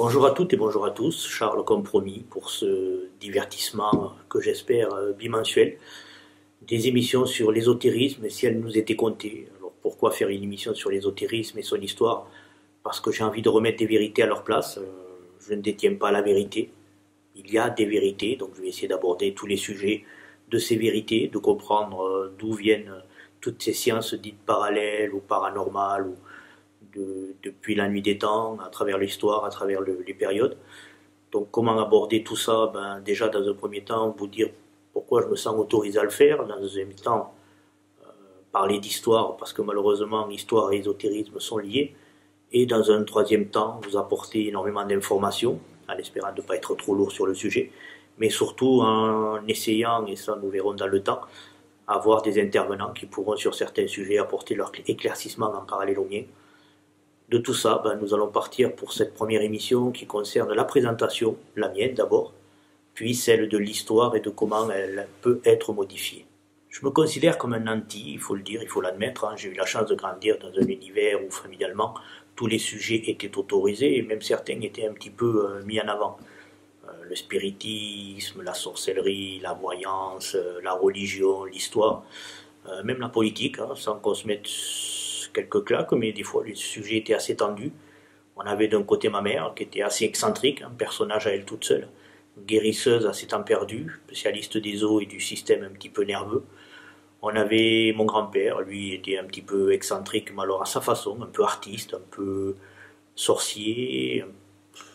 Bonjour à toutes et bonjour à tous, Charles comme promis pour ce divertissement que j'espère bimensuel, des émissions sur l'ésotérisme et si elles nous étaient comptées. Alors pourquoi faire une émission sur l'ésotérisme et son histoire? Parce que j'ai envie de remettre des vérités à leur place. Je ne détiens pas la vérité, il y a des vérités, donc je vais essayer d'aborder tous les sujets de ces vérités, de comprendre d'où viennent toutes ces sciences dites parallèles ou paranormales ou depuis la nuit des temps, à travers l'histoire, à travers les périodes. Donc comment aborder tout ça? Déjà dans un premier temps, vous dire pourquoi je me sens autorisé à le faire. Dans un deuxième temps, parler d'histoire, parce que malheureusement, histoire et ésotérisme sont liés. Et dans un troisième temps, vous apporter énormément d'informations, en espérant ne pas être trop lourd sur le sujet, mais surtout en essayant, et ça nous verrons dans le temps, avoir des intervenants qui pourront sur certains sujets apporter leur éclaircissement en parallèle au mien. De tout ça, nous allons partir pour cette première émission qui concerne la présentation, la mienne d'abord, puis celle de l'histoire et de comment elle peut être modifiée. Je me considère comme un nanti, il faut le dire, il faut l'admettre. J'ai eu la chance de grandir dans un univers où familialement tous les sujets étaient autorisés et même certains étaient un petit peu mis en avant. Le spiritisme, la sorcellerie, la voyance, la religion, l'histoire, même la politique, sans qu'on se mette quelques claques, mais des fois les sujets étaient assez tendus. On avait d'un côté ma mère, qui était assez excentrique, un personnage à elle toute seule, guérisseuse à ses temps perdus, spécialiste des os et du système un petit peu nerveux. On avait mon grand-père, lui était un petit peu excentrique, mais alors à sa façon, un peu artiste, un peu sorcier,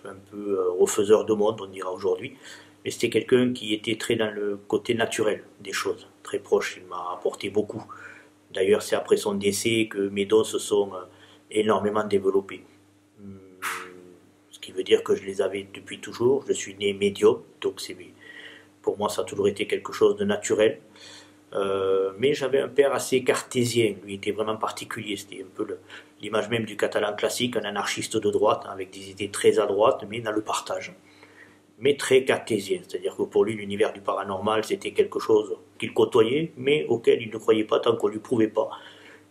un peu refaiseur de monde, on dira aujourd'hui. Mais c'était quelqu'un qui était très dans le côté naturel des choses, très proche, il m'a apporté beaucoup. D'ailleurs, c'est après son décès que mes dons se sont énormément développés. Ce qui veut dire que je les avais depuis toujours. Je suis né médium, donc pour moi ça a toujours été quelque chose de naturel. Mais j'avais un père assez cartésien, lui était vraiment particulier. C'était un peu l'image même du catalan classique, un anarchiste de droite, avec des idées très à droite, mais dans le partage. Mais très cartésien, c'est-à-dire que pour lui l'univers du paranormal c'était quelque chose qu'il côtoyait, mais auquel il ne croyait pas tant qu'on ne lui prouvait pas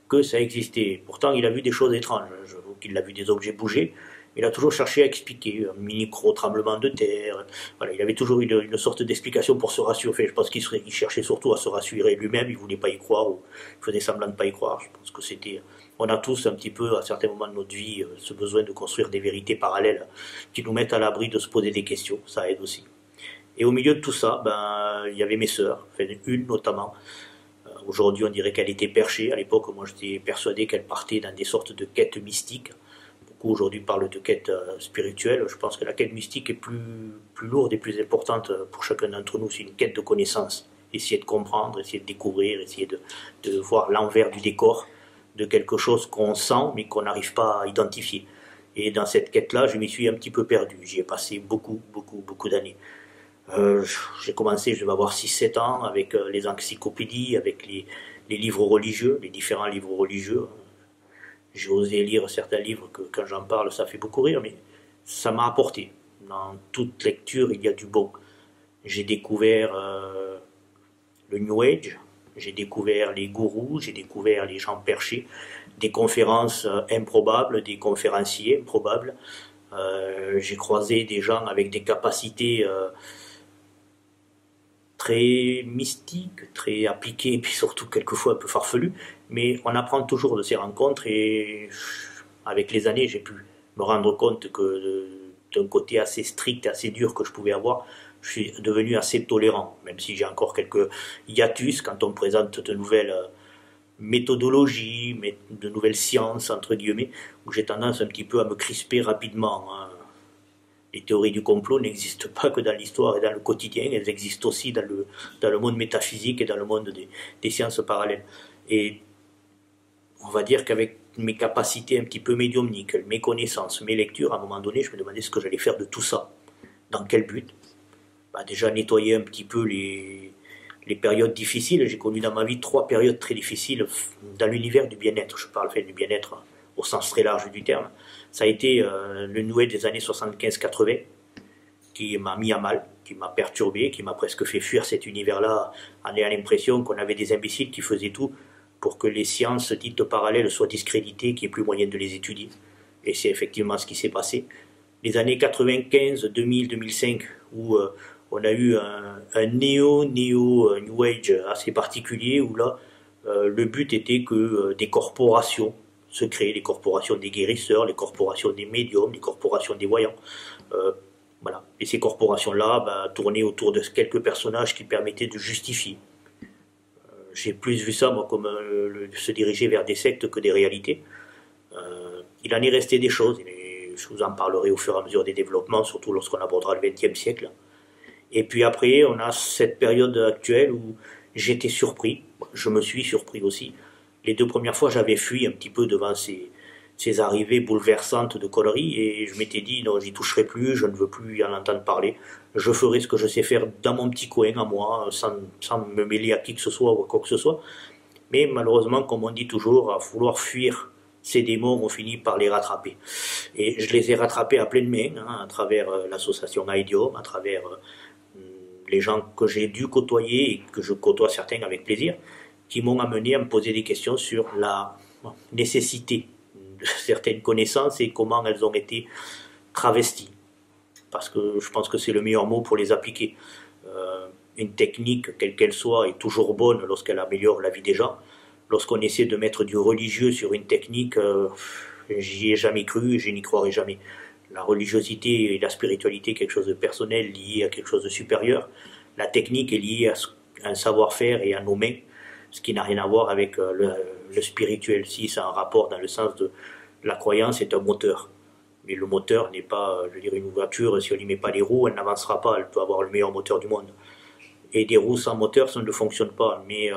que ça existait. Pourtant il a vu des choses étranges, j'avoue qu'il a vu des objets bouger, il a toujours cherché à expliquer, un micro-tremblement de terre, voilà, il avait toujours une sorte d'explication pour se rassurer. Enfin, je pense qu'il cherchait surtout à se rassurer lui-même, il ne voulait pas y croire, ou il faisait semblant de ne pas y croire. Je pense que c'était... On a tous un petit peu, à certains moments de notre vie, ce besoin de construire des vérités parallèles qui nous mettent à l'abri de se poser des questions, ça aide aussi. Et au milieu de tout ça, il y avait mes sœurs, enfin, une notamment. Aujourd'hui, on dirait qu'elle était perchée. À l'époque, moi, j'étais persuadé qu'elle partait dans des sortes de quêtes mystiques. Beaucoup aujourd'hui parlent de quêtes spirituelles. Je pense que la quête mystique est plus lourde et plus importante pour chacun d'entre nous. C'est une quête de connaissance. Essayer de comprendre, essayer de découvrir, essayer de voir l'envers du décor de quelque chose qu'on sent mais qu'on n'arrive pas à identifier. Et dans cette quête-là, je m'y suis un petit peu perdu. J'y ai passé beaucoup d'années. J'ai commencé, je devais avoir 6-7 ans, avec les encyclopédies, avec les livres religieux, les différents livres religieux. J'ai osé lire certains livres que quand j'en parle, ça fait beaucoup rire, mais ça m'a apporté. Dans toute lecture, il y a du bon. J'ai découvert le New Age, j'ai découvert les gourous, j'ai découvert les gens perchés, des conférences improbables, des conférenciers improbables. J'ai croisé des gens avec des capacités très mystiques, très appliquées, et puis surtout quelquefois un peu farfelues. Mais on apprend toujours de ces rencontres et avec les années, j'ai pu me rendre compte que d'un côté assez strict et assez dur que je pouvais avoir, je suis devenu assez tolérant, même si j'ai encore quelques hiatus quand on me présente de nouvelles méthodologies, de nouvelles sciences, entre guillemets, où j'ai tendance un petit peu à me crisper rapidement. Les théories du complot n'existent pas que dans l'histoire et dans le quotidien, elles existent aussi dans le monde métaphysique et dans le monde des sciences parallèles. Et on va dire qu'avec mes capacités un petit peu médiumniques, mes connaissances, mes lectures, à un moment donné, je me demandais ce que j'allais faire de tout ça. Dans quel but? Déjà nettoyer un petit peu les périodes difficiles. J'ai connu dans ma vie 3 périodes très difficiles dans l'univers du bien-être. Je parle du bien-être au sens très large du terme. Ça a été le New Age des années 75-80 qui m'a mis à mal, qui m'a perturbé, qui m'a presque fait fuir cet univers-là en ayant l'impression qu'on avait des imbéciles qui faisaient tout pour que les sciences dites parallèles soient discréditées, qu'il n'y ait plus moyen de les étudier. Et c'est effectivement ce qui s'est passé. les années 95, 2000, 2005, où on a eu un New Age assez particulier, où là, le but était que des corporations se créent, les corporations des guérisseurs, les corporations des médiums, les corporations des voyants. Euh, voilà. Et ces corporations-là tournaient autour de quelques personnages qui permettaient de justifier. J'ai plus vu ça, moi, comme se diriger vers des sectes que des réalités. Il en est resté des choses, et je vous en parlerai au fur et à mesure des développements, surtout lorsqu'on abordera le XXe siècle. Et puis après, on a cette période actuelle où j'étais surpris, je me suis surpris aussi. Les 2 premières fois, j'avais fui un petit peu devant ces arrivées bouleversantes de conneries, et je m'étais dit, non, j'y toucherai plus, je ne veux plus en entendre parler. Je ferai ce que je sais faire dans mon petit coin à moi, sans me mêler à qui que ce soit ou à quoi que ce soit. Mais malheureusement, comme on dit toujours, à vouloir fuir ces démons, on finit par les rattraper. Et je les ai rattrapés à pleine main, hein, à travers l'association Aidium, à travers les gens que j'ai dû côtoyer et que je côtoie certains avec plaisir, qui m'ont amené à me poser des questions sur la nécessité de certaines connaissances et comment elles ont été travesties. Parce que je pense que c'est le meilleur mot pour les appliquer. Une technique, quelle qu'elle soit, est toujours bonne lorsqu'elle améliore la vie des gens. Lorsqu'on essaie de mettre du religieux sur une technique, j'y ai jamais cru et je n'y croirai jamais. La religiosité et la spiritualité, quelque chose de personnel lié à quelque chose de supérieur. La technique est liée à un savoir-faire et à nos mains, ce qui n'a rien à voir avec le spirituel. Si c'est un rapport dans le sens de la croyance est un moteur. Mais le moteur n'est pas, je veux dire, une voiture, si on n'y met pas les roues, elle n'avancera pas, elle peut avoir le meilleur moteur du monde. Et des roues sans moteur, ça ne fonctionne pas. Mais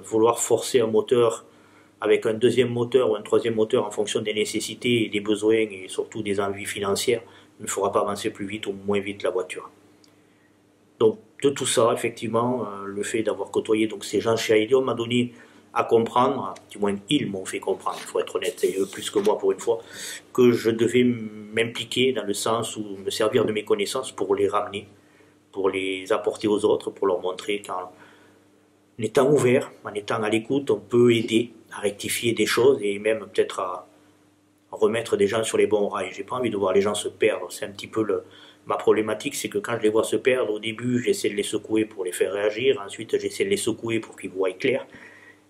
vouloir forcer un moteur avec un deuxième moteur ou un troisième moteur en fonction des nécessités et des besoins et surtout des envies financières ne fera pas avancer plus vite ou moins vite la voiture. Donc de tout ça, effectivement, le fait d'avoir côtoyé donc, ces gens chez Aidium m'a donné à comprendre, du moins ils m'ont fait comprendre, il faut être honnête, et eux plus que moi pour une fois, que je devais m'impliquer dans le sens où me servir de mes connaissances pour les ramener, pour les apporter aux autres, pour leur montrer qu'en étant ouvert, en étant à l'écoute, on peut aider à rectifier des choses et même peut-être à remettre des gens sur les bons rails. J'ai pas envie de voir les gens se perdre, c'est un petit peu ma problématique, c'est que quand je les vois se perdre, au début j'essaie de les secouer pour les faire réagir, ensuite j'essaie de les secouer pour qu'ils voient clair,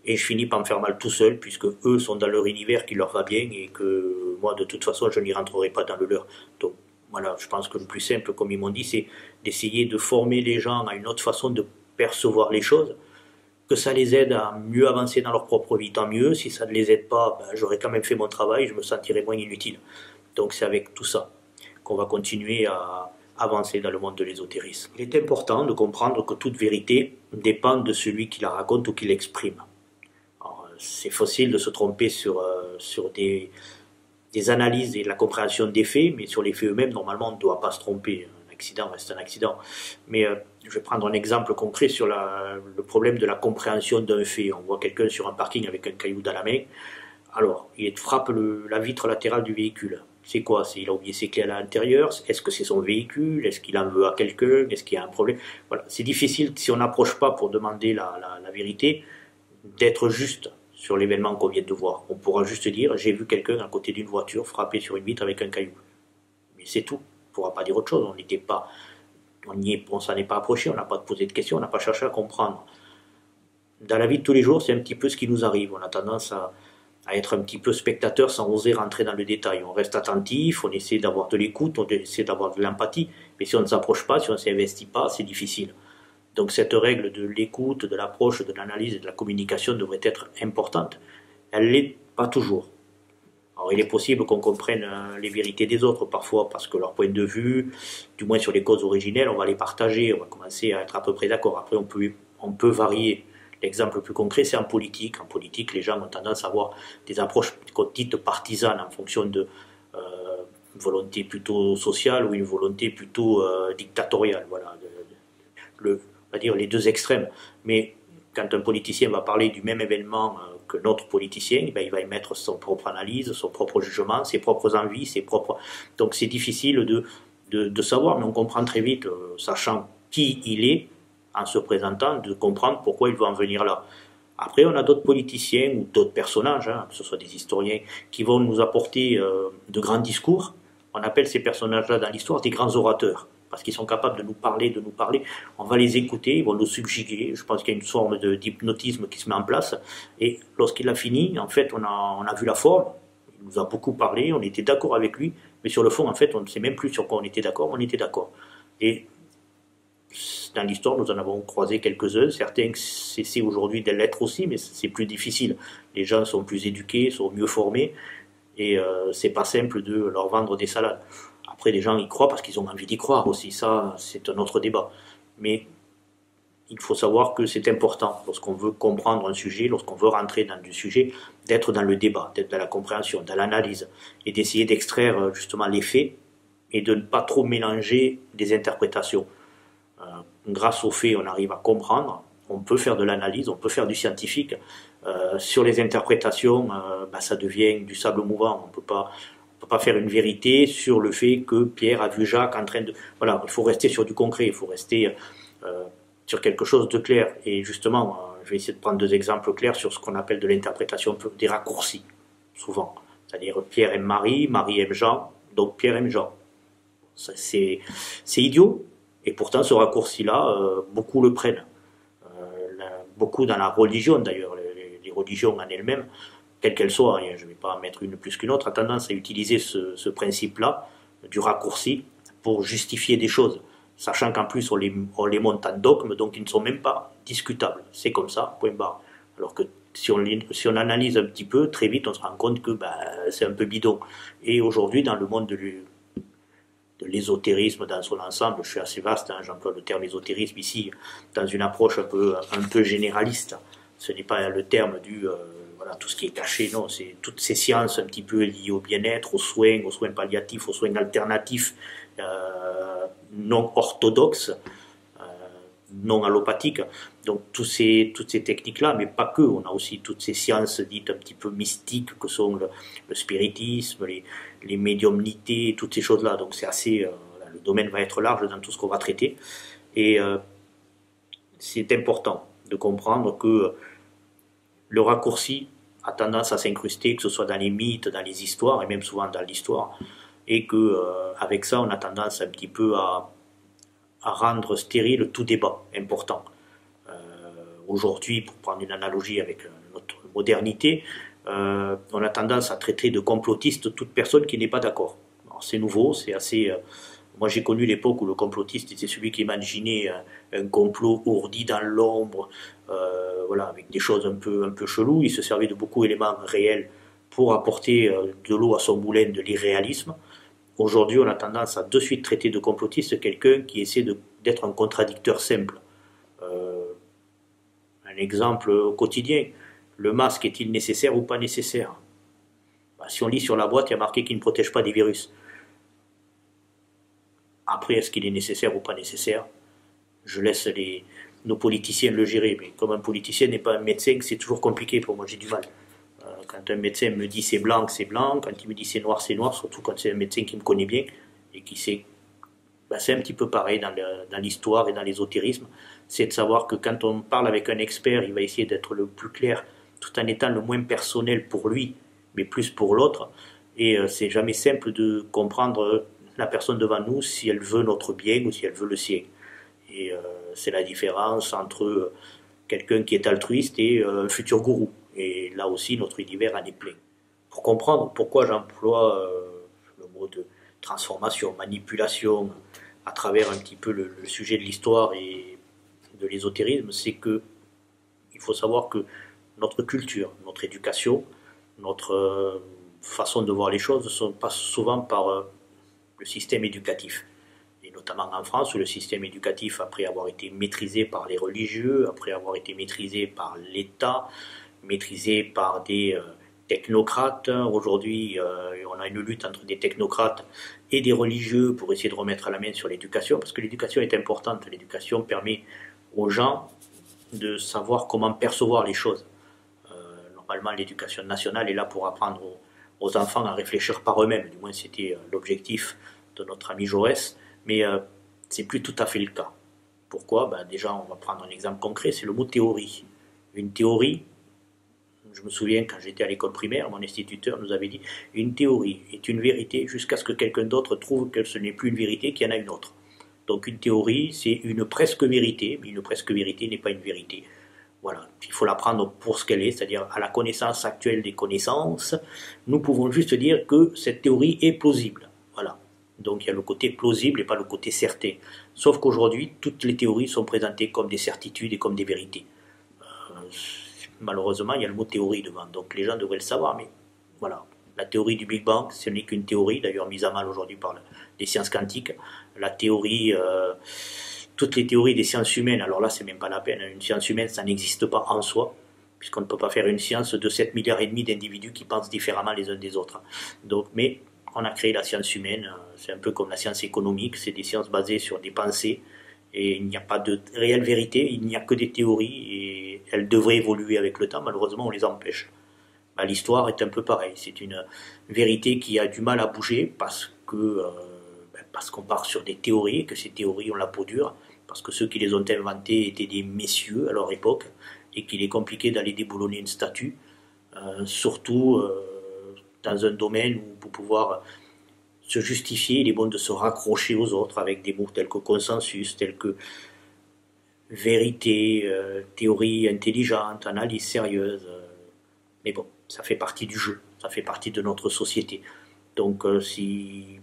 et je finis par me faire mal tout seul, puisque eux sont dans leur univers qui leur va bien, et que moi de toute façon je n'y rentrerai pas dans le leur. Donc voilà, je pense que le plus simple, comme ils m'ont dit, c'est d'essayer de former les gens à une autre façon de percevoir les choses, que ça les aide à mieux avancer dans leur propre vie, tant mieux. Si ça ne les aide pas, j'aurais quand même fait mon travail, je me sentirais moins inutile. Donc c'est avec tout ça qu'on va continuer à avancer dans le monde de l'ésotérisme. Il est important de comprendre que toute vérité dépend de celui qui la raconte ou qui l'exprime. C'est facile de se tromper sur des analyses et la compréhension des faits, mais sur les faits eux-mêmes, normalement, on ne doit pas se tromper. Un accident reste un accident. Mais je vais prendre un exemple concret sur le problème de la compréhension d'un fait. On voit quelqu'un sur un parking avec un caillou dans la main. Alors, il frappe la vitre latérale du véhicule. C'est quoi? Il a oublié ses clés à l'intérieur? Est-ce que c'est son véhicule? Est-ce qu'il en veut à quelqu'un? Est-ce qu'il y a un problème? Voilà. C'est difficile, si on n'approche pas pour demander la vérité, d'être juste sur l'événement qu'on vient de voir. On pourra juste dire, j'ai vu quelqu'un à côté d'une voiture frapper sur une vitre avec un caillou. Mais c'est tout. On ne pourra pas dire autre chose. On s'en est pas approché, on n'a pas posé de questions, on n'a pas cherché à comprendre. Dans la vie de tous les jours, c'est un petit peu ce qui nous arrive. On a tendance à être un petit peu spectateur sans oser rentrer dans le détail. On reste attentif, on essaie d'avoir de l'écoute, on essaie d'avoir de l'empathie. Mais si on ne s'approche pas, si on ne s'investit pas, c'est difficile. Donc cette règle de l'écoute, de l'approche, de l'analyse et de la communication devrait être importante. Elle ne l'est pas toujours. Alors il est possible qu'on comprenne les vérités des autres parfois parce que leur point de vue, du moins sur les causes originelles, on va les partager, on va commencer à être à peu près d'accord. Après on peut varier. L'exemple le plus concret c'est en politique. En politique les gens ont tendance à avoir des approches dites partisanes en fonction de une volonté plutôt sociale ou une volonté plutôt dictatoriale. Voilà, on va dire les deux extrêmes. Mais quand un politicien va parler du même événement que notre politicien, il va émettre son propre analyse, son propre jugement, ses propres envies, ses propres... Donc c'est difficile de savoir, mais on comprend très vite, sachant qui il est, en se présentant, de comprendre pourquoi il veut en venir là. Après, on a d'autres politiciens ou d'autres personnages, que ce soit des historiens, qui vont nous apporter de grands discours, On appelle ces personnages-là dans l'histoire des grands orateurs, parce qu'ils sont capables de nous parler, on va les écouter, ils vont nous subjuguer, je pense qu'il y a une forme d'hypnotisme qui se met en place, et lorsqu'il a fini, en fait, on a vu la forme, il nous a beaucoup parlé, on était d'accord avec lui, mais sur le fond, en fait, on ne sait même plus sur quoi on était d'accord. Et dans l'histoire, nous en avons croisé quelques-uns, certains cessaient aujourd'hui de l'être aussi, mais c'est plus difficile. Les gens sont plus éduqués, sont mieux formés, et c'est pas simple de leur vendre des salades. Après, les gens y croient parce qu'ils ont envie d'y croire aussi, ça c'est un autre débat. Mais il faut savoir que c'est important, lorsqu'on veut comprendre un sujet, lorsqu'on veut rentrer dans du sujet, d'être dans le débat, d'être dans la compréhension, dans l'analyse, et d'essayer d'extraire justement les faits, et de ne pas trop mélanger des interprétations. Grâce aux faits, on arrive à comprendre, on peut faire de l'analyse, on peut faire du scientifique. Sur les interprétations, ça devient du sable mouvant. On ne peut pas faire une vérité sur le fait que Pierre a vu Jacques en train de... Voilà, il faut rester sur du concret, il faut rester sur quelque chose de clair. Et justement, je vais essayer de prendre deux exemples clairs sur ce qu'on appelle de l'interprétation des raccourcis, souvent. C'est-à-dire Pierre aime Marie, Marie aime Jean, donc Pierre aime Jean. C'est idiot, et pourtant ce raccourci-là, beaucoup le prennent. Beaucoup dans la religion d'ailleurs, les religions en elles-mêmes, quelles qu'elles soient, hein, je ne vais pas en mettre une plus qu'une autre, a tendance à utiliser ce principe-là, du raccourci, pour justifier des choses, sachant qu'en plus on les monte en dogmes, donc ils ne sont même pas discutables. C'est comme ça, point barre. Alors que si on analyse un petit peu, très vite on se rend compte que c'est un peu bidon. Et aujourd'hui, dans le monde de l'ésotérisme dans son ensemble, je suis assez vaste, hein, j'emploie le terme ésotérisme ici dans une approche un peu généraliste. Ce n'est pas le terme du voilà, tout ce qui est caché, non, c'est toutes ces sciences un petit peu liées au bien-être, aux soins palliatifs, aux soins alternatifs, non orthodoxes, non allopathiques. Donc toutes ces techniques-là, mais pas que. On a aussi toutes ces sciences dites un petit peu mystiques que sont le spiritisme, les médiumnités, toutes ces choses-là. Donc c'est assez, le domaine va être large dans tout ce qu'on va traiter. Et c'est important de comprendre que le raccourci a tendance à s'incruster, que ce soit dans les mythes, dans les histoires, et même souvent dans l'histoire, et que avec ça, on a tendance un petit peu à rendre stérile tout débat important. Aujourd'hui, pour prendre une analogie avec notre modernité, on a tendance à traiter de complotiste toute personne qui n'est pas d'accord. C'est nouveau, c'est assez... moi j'ai connu l'époque où le complotiste était celui qui imaginait un complot ourdi dans l'ombre, voilà, avec des choses un peu cheloues. Il se servait de beaucoup d'éléments réels pour apporter de l'eau à son moulin de l'irréalisme. Aujourd'hui, on a tendance à de suite traiter de complotiste quelqu'un qui essaie d'être un contradicteur simple. Un exemple quotidien, le masque est-il nécessaire ou pas nécessaire? Si on lit sur la boîte, il y a marqué qu'il ne protège pas des virus. Après, est-ce qu'il est nécessaire ou pas nécessaire? Je laisse nos politiciens le gérer, mais comme un politicien n'est pas un médecin, c'est toujours compliqué pour moi, j'ai du mal. Quand un médecin me dit c'est blanc, quand il me dit c'est noir, surtout quand c'est un médecin qui me connaît bien et qui sait. C'est un petit peu pareil dans l'histoire et dans l'ésotérisme, c'est de savoir que quand on parle avec un expert, il va essayer d'être le plus clair, tout en étant le moins personnel pour lui, mais plus pour l'autre, et c'est jamais simple de comprendre la personne devant nous si elle veut notre bien ou si elle veut le sien. Et c'est la différence entre quelqu'un qui est altruiste et un futur gourou. Et là aussi, notre univers en est plein. Pour comprendre pourquoi j'emploie le mot de transformation, manipulation, à travers un petit peu le sujet de l'histoire et de l'ésotérisme, c'est que il faut savoir que notre culture, notre éducation, notre façon de voir les choses passe souvent par le système éducatif. Et notamment en France, où le système éducatif, après avoir été maîtrisé par les religieux, après avoir été maîtrisé par l'État, maîtrisé par des technocrates. Aujourd'hui, on a une lutte entre des technocrates et des religieux pour essayer de remettre la main sur l'éducation, parce que l'éducation est importante. L'éducation permet aux gens de savoir comment percevoir les choses. Normalement, l'éducation nationale est là pour apprendre aux enfants à réfléchir par eux-mêmes. Du moins, c'était l'objectif de notre ami Jaurès, mais c'est plus tout à fait le cas. Pourquoi? Déjà, on va prendre un exemple concret, c'est le mot théorie. Une théorie, Je me souviens quand j'étais à l'école primaire, mon instituteur nous avait dit une théorie est une vérité jusqu'à ce que quelqu'un d'autre trouve que ce n'est plus une vérité, qu'il y en a une autre. Donc une théorie, c'est une presque vérité, mais une presque vérité n'est pas une vérité. Voilà, il faut la prendre pour ce qu'elle est, c'est-à-dire à la connaissance actuelle des connaissances, nous pouvons juste dire que cette théorie est plausible. Voilà. Donc il y a le côté plausible et pas le côté certain. Sauf qu'aujourd'hui, toutes les théories sont présentées comme des certitudes et comme des vérités. Malheureusement, il y a le mot théorie devant, donc les gens devraient le savoir, mais voilà. La théorie du Big Bang, ce n'est qu'une théorie, d'ailleurs mise à mal aujourd'hui par les sciences quantiques. La théorie, toutes les théories des sciences humaines, alors là, c'est même pas la peine. Une science humaine, ça n'existe pas en soi, puisqu'on ne peut pas faire une science de 7 milliards et demi d'individus qui pensent différemment les uns des autres. Donc, mais on a créé la science humaine, c'est un peu comme la science économique, c'est des sciences basées sur des pensées, et il n'y a pas de réelle vérité, il n'y a que des théories, et elles devraient évoluer avec le temps, malheureusement on les empêche. Bah, l'histoire est un peu pareil, c'est une vérité qui a du mal à bouger parce qu'on part sur des théories, que ces théories ont la peau dure, parce que ceux qui les ont inventées étaient des messieurs à leur époque, et qu'il est compliqué d'aller déboulonner une statue, surtout dans un domaine où pour pouvoir se justifier, il est bon de se raccrocher aux autres avec des mots tels que consensus, tels que vérité, théorie intelligente, analyse sérieuse. Mais bon, ça fait partie du jeu, ça fait partie de notre société. Donc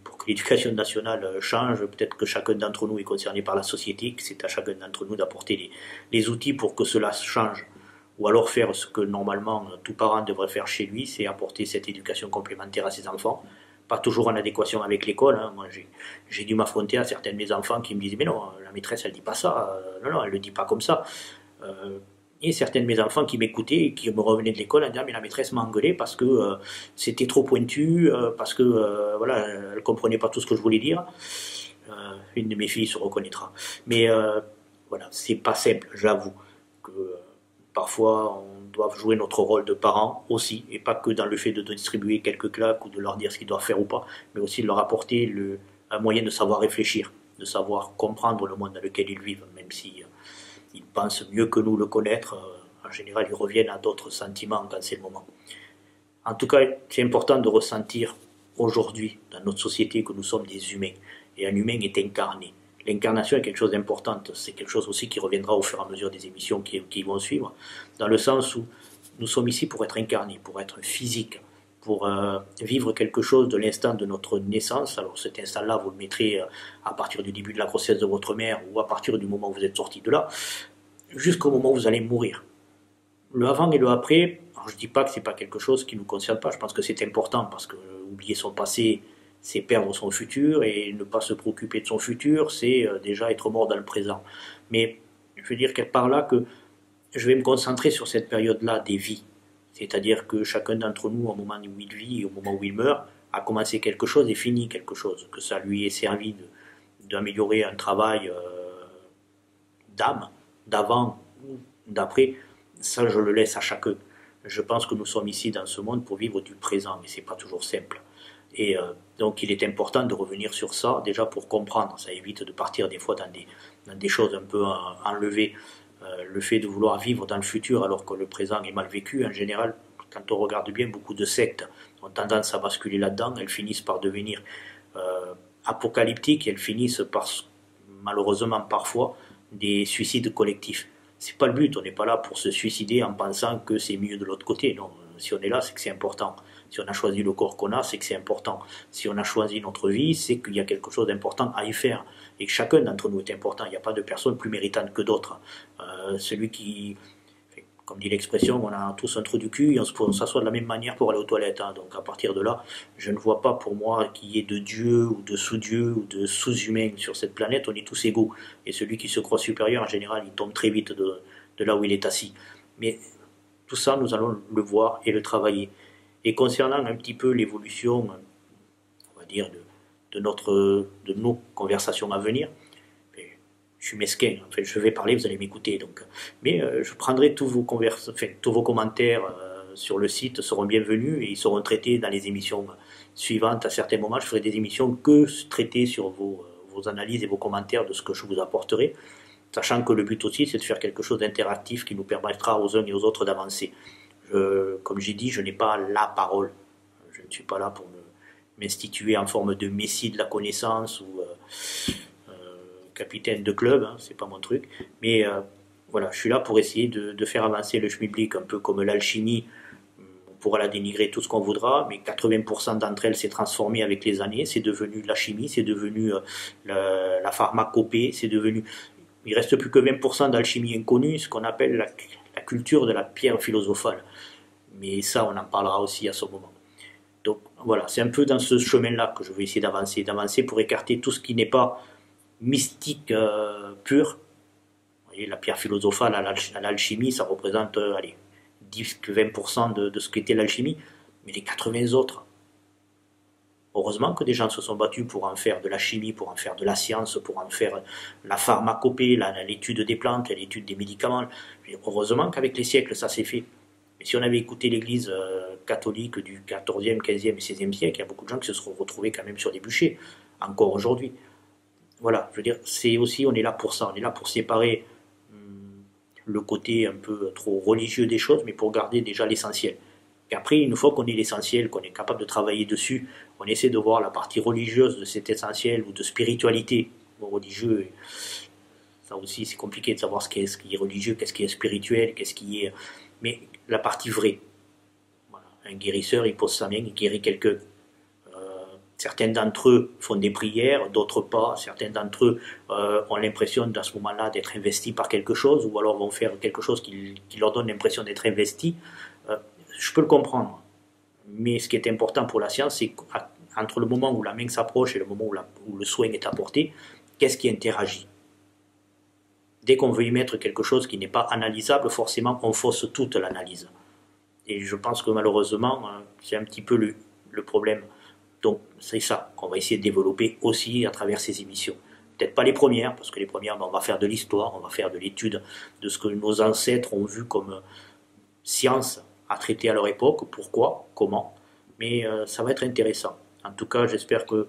pour que l'éducation nationale change, peut-être que chacun d'entre nous est concerné par la société, que c'est à chacun d'entre nous d'apporter les outils pour que cela change. Ou alors faire ce que normalement tout parent devrait faire chez lui, c'est apporter cette éducation complémentaire à ses enfants. Pas toujours en adéquation avec l'école. Hein. Moi, j'ai dû m'affronter à certains de mes enfants qui me disaient « Mais non, la maîtresse, elle dit pas ça. Non, elle le dit pas comme ça. » Et certains de mes enfants qui m'écoutaient et qui me revenaient de l'école en disant « Mais la maîtresse m'a engueulé parce que c'était trop pointu, parce que voilà, elle comprenait pas tout ce que je voulais dire. » Une de mes filles se reconnaîtra. Mais voilà, c'est pas simple, j'avoue. Que parfois, on doit jouer notre rôle de parent aussi, et pas que dans le fait de distribuer quelques claques ou de leur dire ce qu'ils doivent faire ou pas, mais aussi de leur apporter un moyen de savoir réfléchir, de savoir comprendre le monde dans lequel ils vivent, même si ils pensent mieux que nous le connaître. En général, ils reviennent à d'autres sentiments quand c'est le moment. En tout cas, c'est important de ressentir aujourd'hui, dans notre société, que nous sommes des humains, et un humain est incarné. L'incarnation est quelque chose d'important, c'est quelque chose aussi qui reviendra au fur et à mesure des émissions qui vont suivre, dans le sens où nous sommes ici pour être incarnés, pour être physiques, pour vivre quelque chose de l'instant de notre naissance. Alors cet instant-là, vous le mettrez à partir du début de la grossesse de votre mère ou à partir du moment où vous êtes sorti de là, jusqu'au moment où vous allez mourir. Le avant et le après, alors je ne dis pas que ce n'est pas quelque chose qui ne nous concerne pas, je pense que c'est important parce que oublier son passé, c'est perdre son futur, et ne pas se préoccuper de son futur, c'est déjà être mort dans le présent. Mais je veux dire quelque part là que je vais me concentrer sur cette période-là des vies. C'est-à-dire que chacun d'entre nous, au moment où il vit et au moment où il meurt, a commencé quelque chose et fini quelque chose. Que ça lui ait servi d'améliorer un travail d'âme, d'avant ou d'après, ça je le laisse à chacun. Je pense que nous sommes ici dans ce monde pour vivre du présent, mais ce n'est pas toujours simple. Et donc il est important de revenir sur ça, déjà pour comprendre. Ça évite de partir des fois dans des choses un peu enlevées. Le fait de vouloir vivre dans le futur alors que le présent est mal vécu, en général, quand on regarde bien, beaucoup de sectes ont tendance à basculer là-dedans. Elles finissent par devenir apocalyptiques, elles finissent par, malheureusement parfois, des suicides collectifs. C'est pas le but, on n'est pas là pour se suicider en pensant que c'est mieux de l'autre côté. Non, si on est là, c'est que c'est important. Si on a choisi le corps qu'on a, c'est que c'est important. Si on a choisi notre vie, c'est qu'il y a quelque chose d'important à y faire. Et que chacun d'entre nous est important. Il n'y a pas de personne plus méritante que d'autres. Celui qui, comme dit l'expression, on a tous un trou du cul et on s'assoit de la même manière pour aller aux toilettes. Hein. Donc à partir de là, je ne vois pas pour moi qu'il y ait de Dieu ou de sous-Dieu ou de sous-humain sur cette planète. On est tous égaux. Et celui qui se croit supérieur, en général, il tombe très vite de là où il est assis. Mais tout ça, nous allons le voir et le travailler. Et concernant un petit peu l'évolution, on va dire, de nos conversations à venir, je suis mesquin, en fait, je vais parler, vous allez m'écouter. Donc. Mais je prendrai tous vos commentaires sur le site seront bienvenus et ils seront traités dans les émissions suivantes. À certains moments, je ferai des émissions que traitées sur vos analyses et vos commentaires de ce que je vous apporterai, sachant que le but aussi, c'est de faire quelque chose d'interactif qui nous permettra aux uns et aux autres d'avancer. Comme j'ai dit, je n'ai pas la parole. Je ne suis pas là pour m'instituer en forme de messie de la connaissance ou capitaine de club, hein, c'est pas mon truc. Mais voilà, je suis là pour essayer de faire avancer le schmilblick, un peu comme l'alchimie. On pourra la dénigrer tout ce qu'on voudra, mais 80% d'entre elles s'est transformée avec les années. C'est devenu la chimie, c'est devenu la pharmacopée, c'est devenu. Il reste plus que 20% d'alchimie inconnue, ce qu'on appelle la culture de la pierre philosophale. Mais ça, on en parlera aussi à ce moment. Donc voilà, c'est un peu dans ce chemin-là que je vais essayer d'avancer pour écarter tout ce qui n'est pas mystique pur. Vous voyez, la pierre philosophale à l'alchimie, ça représente allez, 10-20% de ce qu'était l'alchimie, mais les 80 autres. Heureusement que des gens se sont battus pour en faire de la chimie, pour en faire de la science, pour en faire la pharmacopée, l'étude des plantes, l'étude des médicaments. Heureusement qu'avec les siècles, ça s'est fait. Mais si on avait écouté l'Église catholique du 14e, 15e et 16e siècle, il y a beaucoup de gens qui se seront retrouvés quand même sur des bûchers, encore aujourd'hui. Voilà, je veux dire, c'est aussi, on est là pour ça, on est là pour séparer le côté un peu trop religieux des choses, mais pour garder déjà l'essentiel. Et après, une fois qu'on est l'essentiel, qu'on est capable de travailler dessus, on essaie de voir la partie religieuse de cet essentiel ou de spiritualité. Bon, religieux, ça aussi c'est compliqué de savoir ce qui est religieux, qu'est-ce qui est spirituel, qu'est-ce qui est... Mais la partie vraie. Voilà. Un guérisseur, il pose sa main, il guérit quelqu'un. Certains d'entre eux font des prières, d'autres pas. Certains d'entre eux ont l'impression à ce moment-là d'être investis par quelque chose, ou alors vont faire quelque chose qui leur donne l'impression d'être investis. Je peux le comprendre. Mais ce qui est important pour la science, c'est qu'entre le moment où la main s'approche et le moment où le soin est apporté, qu'est-ce qui interagit? Dès qu'on veut y mettre quelque chose qui n'est pas analysable, forcément on fausse toute l'analyse. Et je pense que malheureusement, c'est un petit peu le problème. Donc c'est ça qu'on va essayer de développer aussi à travers ces émissions. Peut-être pas les premières, parce que les premières, on va faire de l'histoire, on va faire de l'étude de ce que nos ancêtres ont vu comme science à traiter à leur époque, pourquoi, comment, mais ça va être intéressant. En tout cas, j'espère que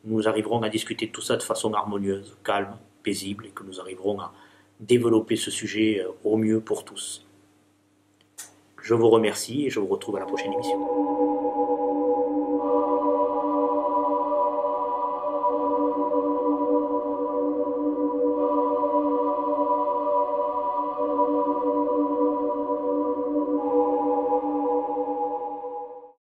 nous arriverons à discuter de tout ça de façon harmonieuse, calme, paisible, et que nous arriverons à développer ce sujet au mieux pour tous. Je vous remercie et je vous retrouve à la prochaine émission.